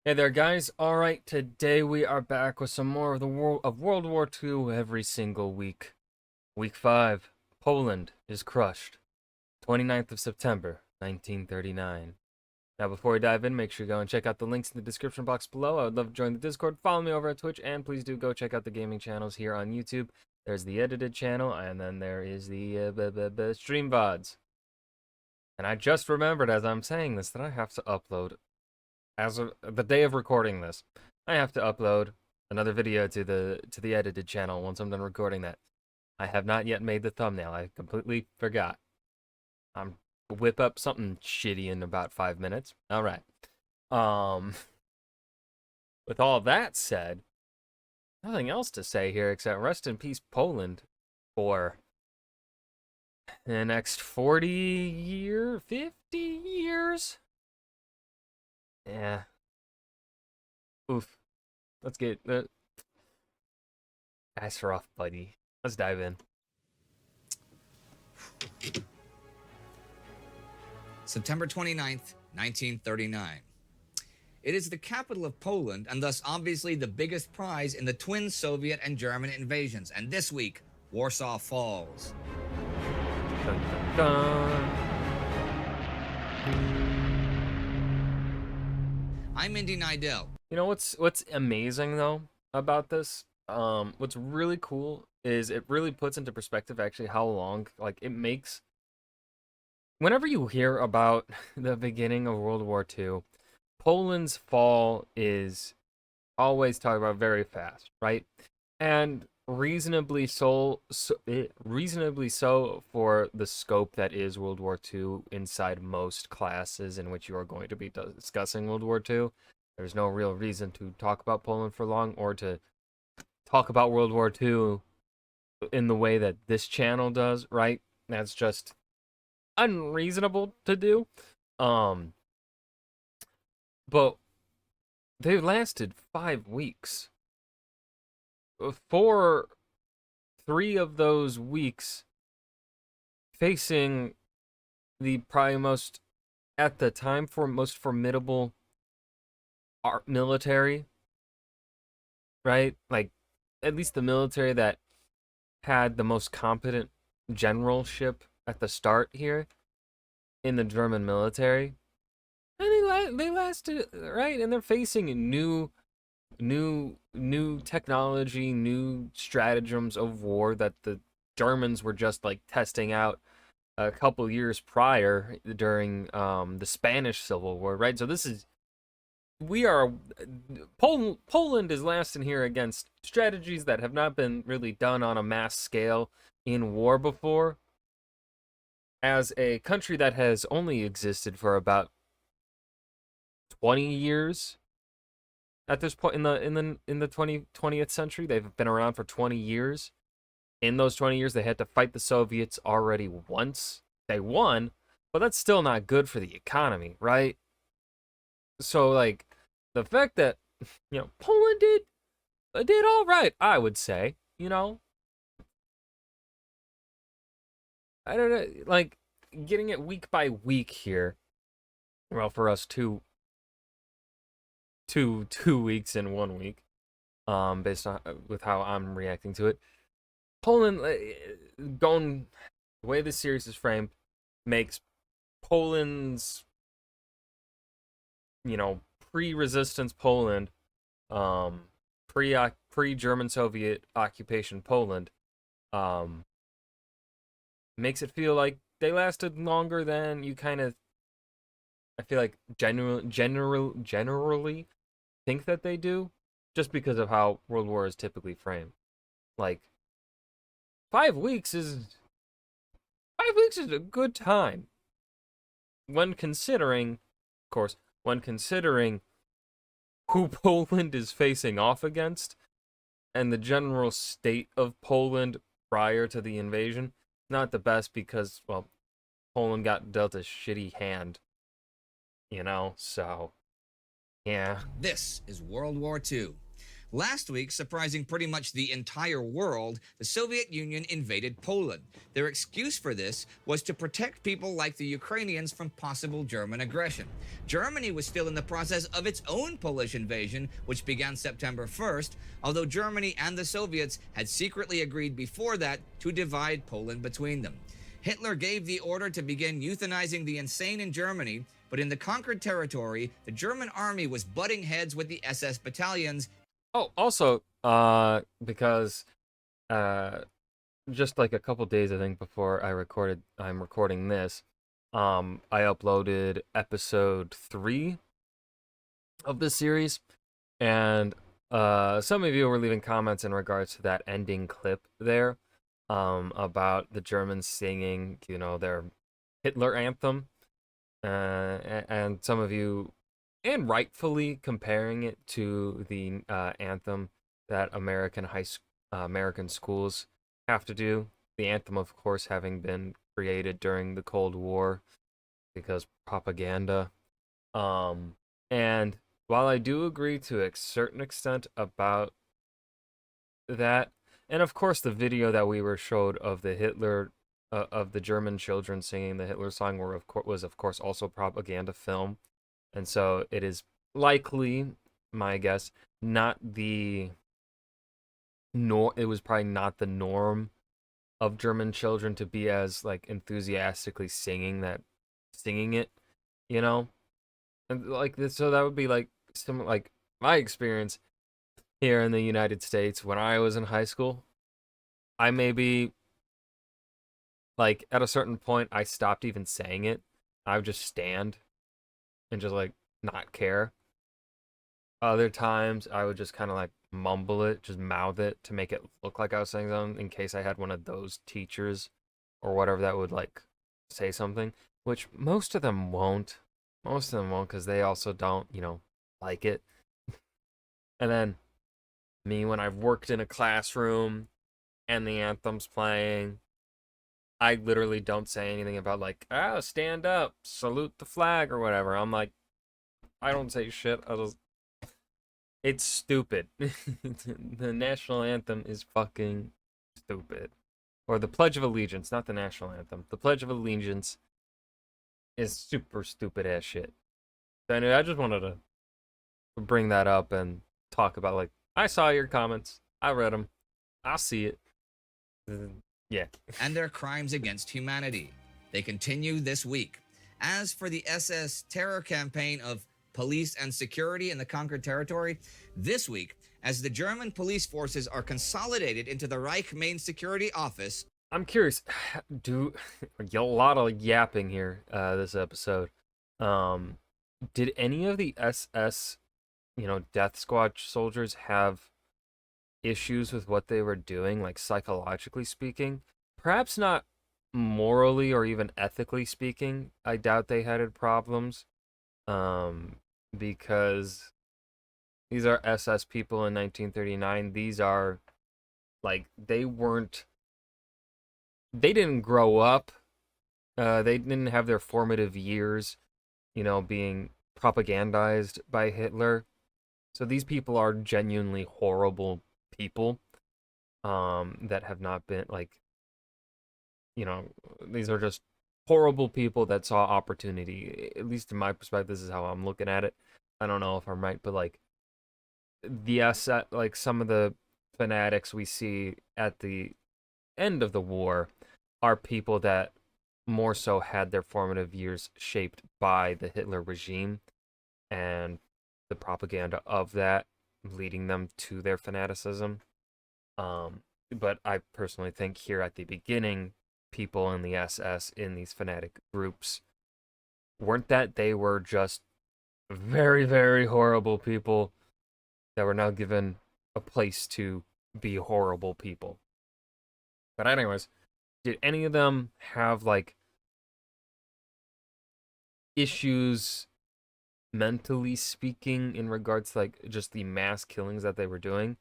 Hey there, guys. All right, today we are back with some more of the World War II every single week. Week 5, Poland is crushed. 29th of September, 1939. Now, before we dive in, make sure you go and check out the links in the description box below. I would love to join the Discord. Follow me over at Twitch, and please do go check out the gaming channels here on YouTube. There's the edited channel, and then there is the stream VODs. And I just remembered as I'm saying this that I have to upload as of the day of recording this, I have to upload another video to the edited channel once I'm done recording that. I have not yet made the thumbnail. I completely forgot. I'm whip up something shitty in about 5 minutes. All right. Um, with all that said, nothing else to say here except rest in peace, Poland, for the next 50 years. Yeah. Oof. Let's get that's rough, buddy. Let's dive in. September 29th, 1939. It is the capital of Poland and thus obviously the biggest prize in the twin Soviet and German invasions. And this week, Warsaw falls. Dun, dun, dun. I'm Indy Nidell. You know what's amazing though about this? What's really cool is it really puts into perspective actually how long it makes. Whenever you hear about the beginning of World War II, Poland's fall is always talked about very fast, right? And reasonably so for the scope that is World War II inside most classes in which you are going to be discussing World War II. There's no real reason to talk about Poland for long or to talk about World War II in the way that this channel does, right? That's just unreasonable to do. But they lasted 5 weeks. For 3 of those weeks facing the probably most, at the time, most formidable military, right? Like, at least the military that had the most competent generalship at the start here in the German military. And they lasted, right? And they're facing new technology, new stratagems of war that the Germans were just testing out a couple years prior during the Spanish Civil War, right? So Poland is lasting here against strategies that have not been really done on a mass scale in war before. As a country that has only existed for about 20 years at this point in the 20th century, they've been around for 20 years. In those 20 years, they had to fight the Soviets already once. They won, but that's still not good for the economy, right? So the fact that Poland did all right, I would say. I don't know, getting it week by week here. Well, for us, two weeks in 1 week, based on with how I'm reacting to it. Poland, going the way this series is framed, makes Poland's, pre-resistance Poland, pre-German Soviet occupation Poland, makes it feel like they lasted longer than you kind of, I feel like generally think that they do, just because of how World War is typically framed. 5 weeks is 5 weeks is a good time when considering, of course, who Poland is facing off against and the general state of Poland prior to the invasion. Not the best because, well, Poland got dealt a shitty hand, so, yeah. This is World War II. Last week, surprising pretty much the entire world, the Soviet Union invaded Poland. Their excuse for this was to protect people like the Ukrainians from possible German aggression. Germany was still in the process of its own Polish invasion, which began September 1st, although Germany and the Soviets had secretly agreed before that to divide Poland between them. Hitler gave the order to begin euthanizing the insane in Germany, but in the conquered territory, the German army was butting heads with the SS battalions. Oh, also, because just like a couple days, I think, before I'm recording this, I uploaded episode 3 of this series, and some of you were leaving comments in regards to that ending clip there, about the Germans singing, their Hitler anthem, and some of you, and rightfully, comparing it to the anthem that American schools have to do. The anthem, of course, having been created during the Cold War because propaganda. And while I do agree to a certain extent about that, and of course the video that we were showed of the of the German children singing the Hitler song was of course also propaganda film, and so it is likely, my guess, not the it was probably not the norm of German children to be as like enthusiastically singing it, you know, and like this. So that would be like some like my experience here in the United States when I was in high school. I maybe like at a certain point I stopped even saying it. I would just stand and just like not care. Other times I would just kind of like mumble it, just mouth it to make it look like I was saying something in case I had one of those teachers or whatever that would like say something, which most of them won't. Most of them won't because they also don't, like it. And then me, when I've worked in a classroom and the anthem's playing, I literally don't say anything about like, stand up, salute the flag or whatever. I'm like, I don't say shit. It's stupid. The national anthem is fucking stupid. Or the Pledge of Allegiance, not the national anthem. The Pledge of Allegiance is super stupid ass shit. So anyway, I just wanted to bring that up and talk about like, I saw your comments. I read them. I see it. Yeah. And their crimes against humanity. They continue this week. As for the SS terror campaign of police and security in the conquered territory, this week, as the German police forces are consolidated into the Reich Main Security Office. I'm curious, a lot of yapping here, this episode. Did any of the SS, death squad soldiers have issues with what they were doing, like psychologically speaking? Perhaps not morally or even ethically speaking. I doubt they had problems. Because these are SS people in 1939. These are like they didn't grow up. They didn't have their formative years, being propagandized by Hitler. So these people are genuinely horrible people, that have not been like, these are just horrible people that saw opportunity. At least in my perspective, this is how I'm looking at it. I don't know if I'm right, but like like some of the fanatics we see at the end of the war are people that more so had their formative years shaped by the Hitler regime and the propaganda of that, leading them to their fanaticism. But I personally think here at the beginning, people in the SS in these fanatic groups weren't that. They were just very, very horrible people that were now given a place to be horrible people. But anyways, did any of them have like issues mentally speaking in regards to like just the mass killings that they were doing?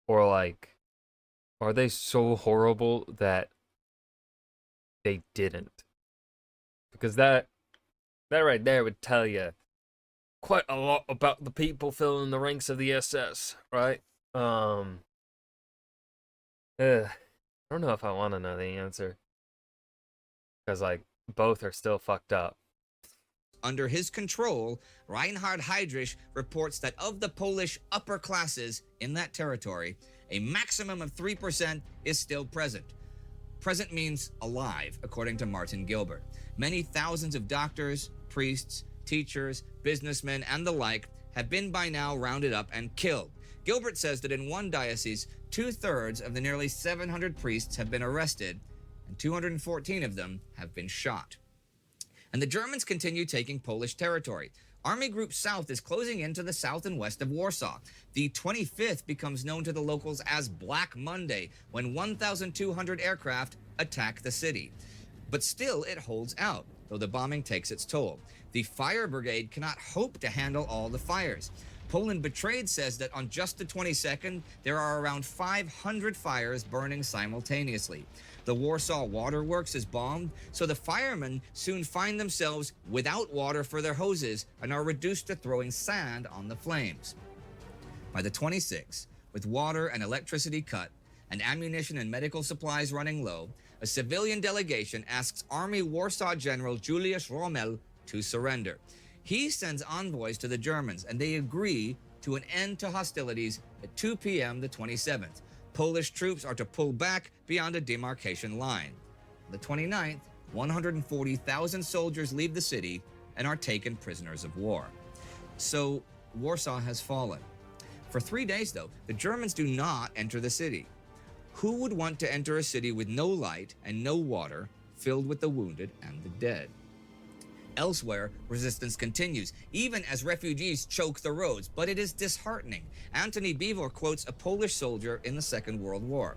Or like, are they so horrible that they didn't? Because that right there would tell you quite a lot about the people filling the ranks of the SS, right? Um, I don't know if I want to know the answer because like both are still fucked up. Under his control, Reinhard Heydrich reports that of the Polish upper classes in that territory, a maximum of 3% is still present. Present means alive, according to Martin Gilbert. Many thousands of doctors, priests, teachers, businessmen, and the like have been by now rounded up and killed. Gilbert says that in one diocese, 2/3 of the nearly 700 priests have been arrested, and 214 of them have been shot. And the Germans continue taking Polish territory. Army Group South is closing into the south and west of Warsaw. The 25th becomes known to the locals as Black Monday, when 1,200 aircraft attack the city. But still, it holds out, though the bombing takes its toll. The fire brigade cannot hope to handle all the fires. Poland Betrayed says that on just the 22nd, there are around 500 fires burning simultaneously. The Warsaw Waterworks is bombed, so the firemen soon find themselves without water for their hoses and are reduced to throwing sand on the flames. By the 26th, with water and electricity cut, and ammunition and medical supplies running low, a civilian delegation asks Army Warsaw General Juliusz Rommel to surrender. He sends envoys to the Germans, and they agree to an end to hostilities at 2 p.m. the 27th. Polish troops are to pull back beyond a demarcation line. On the 29th, 140,000 soldiers leave the city and are taken prisoners of war. So Warsaw has fallen. For 3 days, though, the Germans do not enter the city. Who would want to enter a city with no light and no water, filled with the wounded and the dead? Elsewhere, resistance continues, even as refugees choke the roads, but it is disheartening. Antony Beevor quotes a Polish soldier in the Second World War.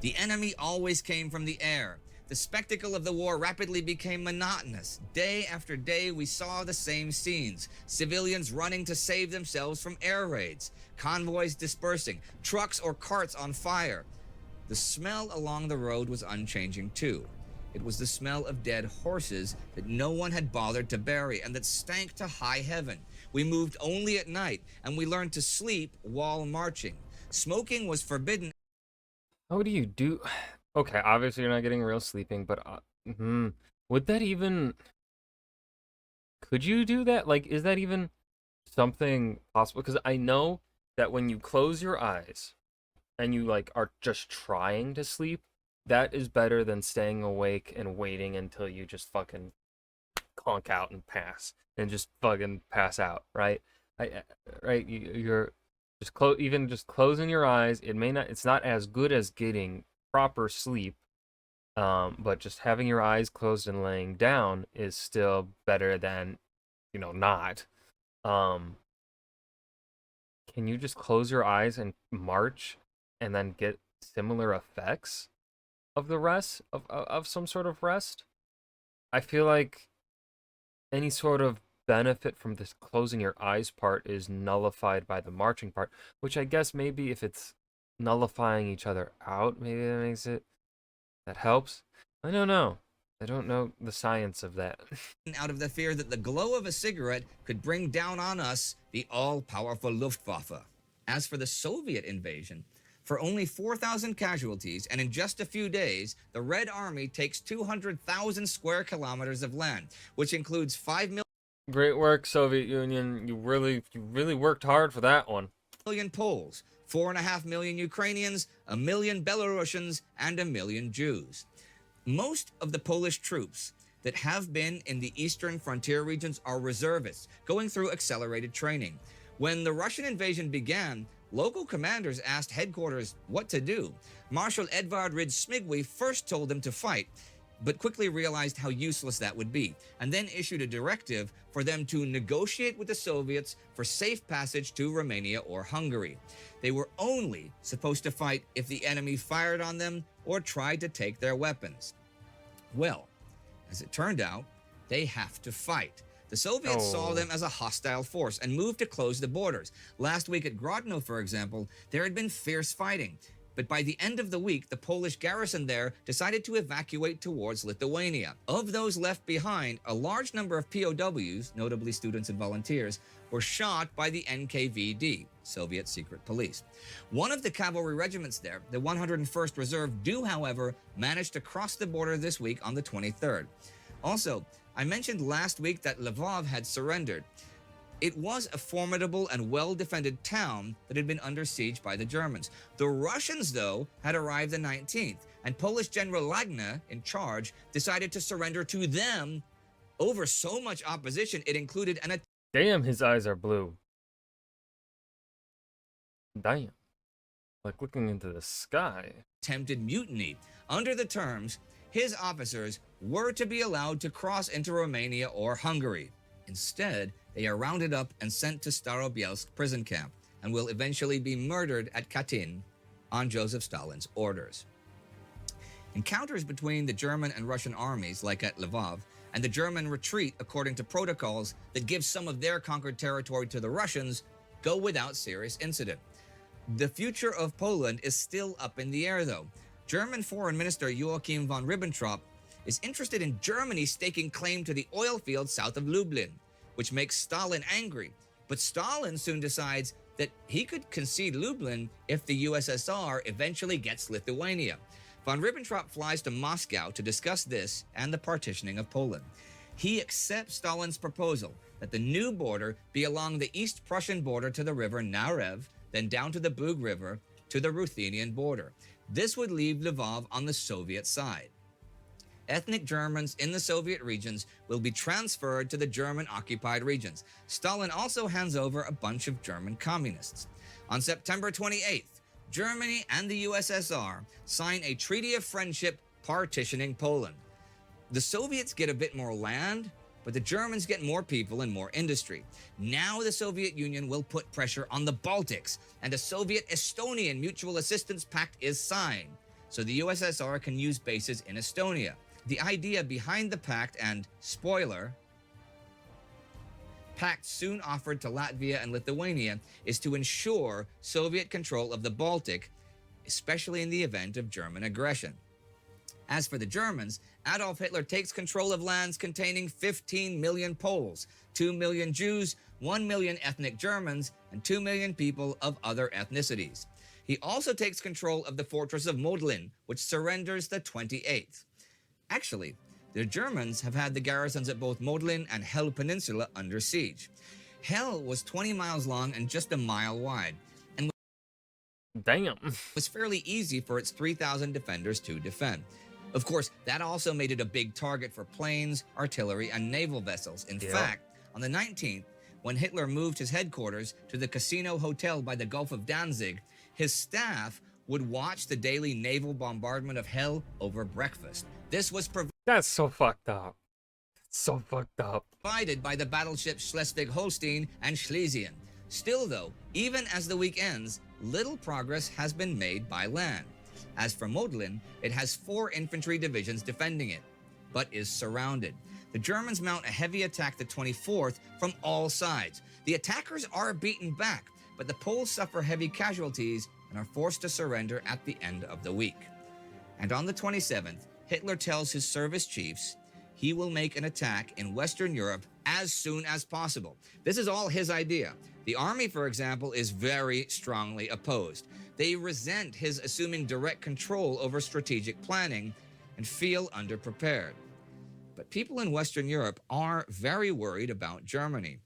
The enemy always came from the air. The spectacle of the war rapidly became monotonous. Day after day, we saw the same scenes. Civilians running to save themselves from air raids, convoys dispersing, trucks or carts on fire. The smell along the road was unchanging too. It was the smell of dead horses that no one had bothered to bury and that stank to high heaven. We moved only at night, and we learned to sleep while marching. Smoking was forbidden. How do you do? Okay, obviously you're not getting real sleeping, but would that even? Could you do that? Like, is that even something possible? Because I know that when you close your eyes and you like are just trying to sleep, that is better than staying awake and waiting until you just fucking conk out and pass and just fucking pass out, right? Right, you're just even just closing your eyes. It's not as good as getting proper sleep, but just having your eyes closed and laying down is still better than, not. Um, can you just close your eyes and march and then get similar effects of the rest of some sort of rest? I feel like any sort of benefit from this closing your eyes part is nullified by the marching part, which I guess maybe if it's nullifying each other out, maybe that helps. I don't know. I don't know the science of that. Out of the fear that the glow of a cigarette could bring down on us the all-powerful Luftwaffe. As for the Soviet invasion, for only 4,000 casualties, and in just a few days, the Red Army takes 200,000 square kilometers of land, which includes 5 Great work, Soviet Union. You really worked hard for that one. million Poles, 4.5 million Ukrainians, 1 million Belarusians, and 1 million Jews. Most of the Polish troops that have been in the eastern frontier regions are reservists, going through accelerated training. When the Russian invasion began, local commanders asked headquarters what to do. Marshal Edvard Ryd-Smigwy first told them to fight, but quickly realized how useless that would be, and then issued a directive for them to negotiate with the Soviets for safe passage to Romania or Hungary. They were only supposed to fight if the enemy fired on them or tried to take their weapons. Well, as it turned out, they have to fight. The Soviets saw them as a hostile force and moved to close the borders. Last week at Grodno, for example, there had been fierce fighting. But by the end of the week, the Polish garrison there decided to evacuate towards Lithuania. Of those left behind, a large number of POWs, notably students and volunteers, were shot by the NKVD. Soviet secret police. One of the cavalry regiments there, the 101st Reserve, do, however, manage to cross the border this week on the 23rd. Also, I mentioned last week that Lvov had surrendered. It was a formidable and well-defended town that had been under siege by the Germans. The Russians, though, had arrived the 19th, and Polish General Lagna, in charge, decided to surrender to them over so much opposition it included an Damn, his eyes are blue. Damn. Like looking into the sky. attempted mutiny. Under the terms, his officers were to be allowed to cross into Romania or Hungary. Instead, they are rounded up and sent to Starobielsk prison camp and will eventually be murdered at Katyn on Joseph Stalin's orders. Encounters between the German and Russian armies, like at Lvov, and the German retreat according to protocols that give some of their conquered territory to the Russians, go without serious incident. The future of Poland is still up in the air, though. German Foreign Minister Joachim von Ribbentrop is interested in Germany staking claim to the oil fields south of Lublin, which makes Stalin angry. But Stalin soon decides that he could concede Lublin if the USSR eventually gets Lithuania. Von Ribbentrop flies to Moscow to discuss this and the partitioning of Poland. He accepts Stalin's proposal that the new border be along the East Prussian border to the river Narev, then down to the Bug River to the Ruthenian border. This would leave Lvov on the Soviet side. Ethnic Germans in the Soviet regions will be transferred to the German-occupied regions. Stalin also hands over a bunch of German communists. On September 28th, Germany and the USSR sign a treaty of friendship partitioning Poland. The Soviets get a bit more land, but the Germans get more people and more industry. Now the Soviet Union will put pressure on the Baltics, and a Soviet-Estonian Mutual Assistance Pact is signed, so the USSR can use bases in Estonia. The idea behind the pact, and spoiler, pact soon offered to Latvia and Lithuania, is to ensure Soviet control of the Baltic, especially in the event of German aggression. As for the Germans, Adolf Hitler takes control of lands containing 15 million Poles, 2 million Jews, 1 million ethnic Germans, and 2 million people of other ethnicities. He also takes control of the fortress of Modlin, which surrenders the 28th. Actually, the Germans have had the garrisons at both Modlin and Hel Peninsula under siege. Hel was 20 miles long and just a mile wide, and Damn. was fairly easy for its 3,000 defenders to defend. Of course, that also made it a big target for planes, artillery, and naval vessels. In fact, on the 19th, when Hitler moved his headquarters to the Casino Hotel by the Gulf of Danzig, his staff would watch the daily naval bombardment of Hel over breakfast. This was That's so fucked up. So fucked up. provided by the battleships Schleswig-Holstein and Schlesien. Still, though, even as the week ends, little progress has been made by land. As for Modlin, it has 4 infantry divisions defending it, but is surrounded. The Germans mount a heavy attack the 24th from all sides. The attackers are beaten back, but the Poles suffer heavy casualties and are forced to surrender at the end of the week. And on the 27th, Hitler tells his service chiefs he will make an attack in Western Europe as soon as possible. This is all his idea. The army, for example, is very strongly opposed. They resent his assuming direct control over strategic planning and feel underprepared. But people in Western Europe are very worried about Germany.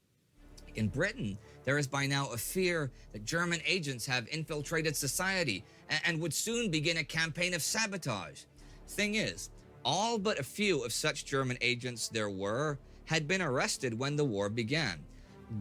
In Britain, there is by now a fear that German agents have infiltrated society and would soon begin a campaign of sabotage. Thing is, all but a few of such German agents there were had been arrested when the war began.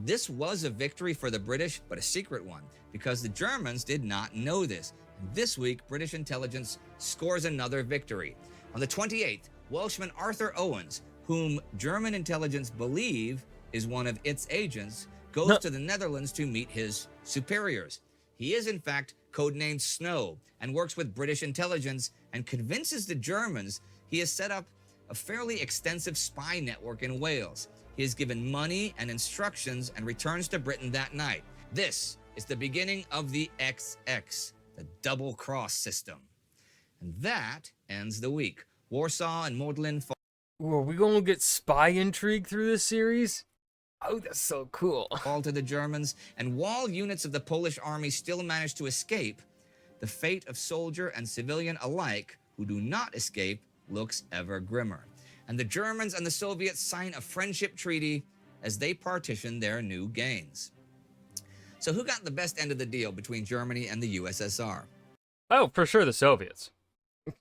This was a victory for the British, but a secret one, because the Germans did not know this. And this week, British intelligence scores another victory. On the 28th, Welshman Arthur Owens, whom German intelligence believe is one of its agents, goes to the Netherlands to meet his superiors. He is, in fact, codenamed Snow and works with British intelligence and convinces the Germans he has set up a fairly extensive spy network in Wales. He is given money and instructions and returns to Britain that night. This is the beginning of the XX, the double cross system. And that ends the week. Warsaw and Modlin fall. Ooh, are we gonna get spy intrigue through this series? Oh, that's so cool. fall to the Germans, and while units of the Polish army still managed to escape, the fate of soldier and civilian alike who do not escape looks ever grimmer. And the Germans and the Soviets sign a friendship treaty as they partition their new gains. So who got the best end of the deal between Germany and the USSR? Oh, for sure, the Soviets. The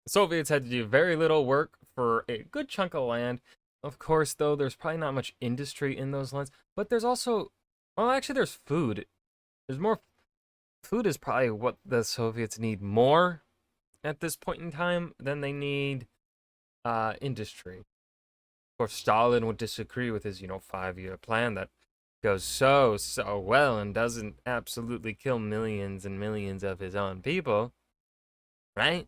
Soviets had to do very little work for a good chunk of land. Of course, though, there's probably not much industry in those lands, but there's also, well, actually, there's food. There's more. Food is probably what the Soviets need more at this point in time than they need industry. Of course, Stalin would disagree with his, 5-year plan that goes so well and doesn't absolutely kill millions and millions of his own people, right?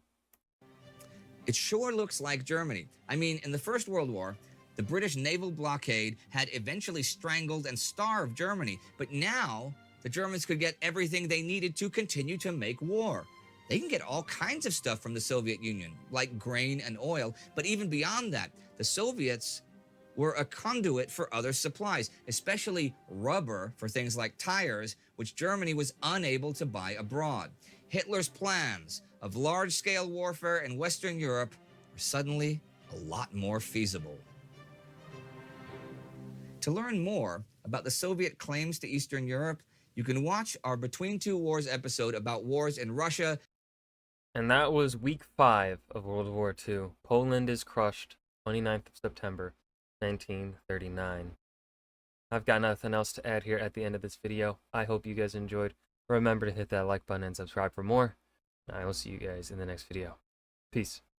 It sure looks like Germany. I mean, in the First World War, the British naval blockade had eventually strangled and starved Germany, but now the Germans could get everything they needed to continue to make war. They can get all kinds of stuff from the Soviet Union, like grain and oil, but even beyond that, the Soviets were a conduit for other supplies, especially rubber for things like tires, which Germany was unable to buy abroad. Hitler's plans of large-scale warfare in Western Europe were suddenly a lot more feasible. To learn more about the Soviet claims to Eastern Europe, you can watch our Between Two Wars episode about wars in Russia. And that was week 5 of World War II. Poland is crushed, 29th of September, 1939. I've got nothing else to add here at the end of this video. I hope you guys enjoyed. Remember to hit that like button and subscribe for more. I will see you guys in the next video. Peace.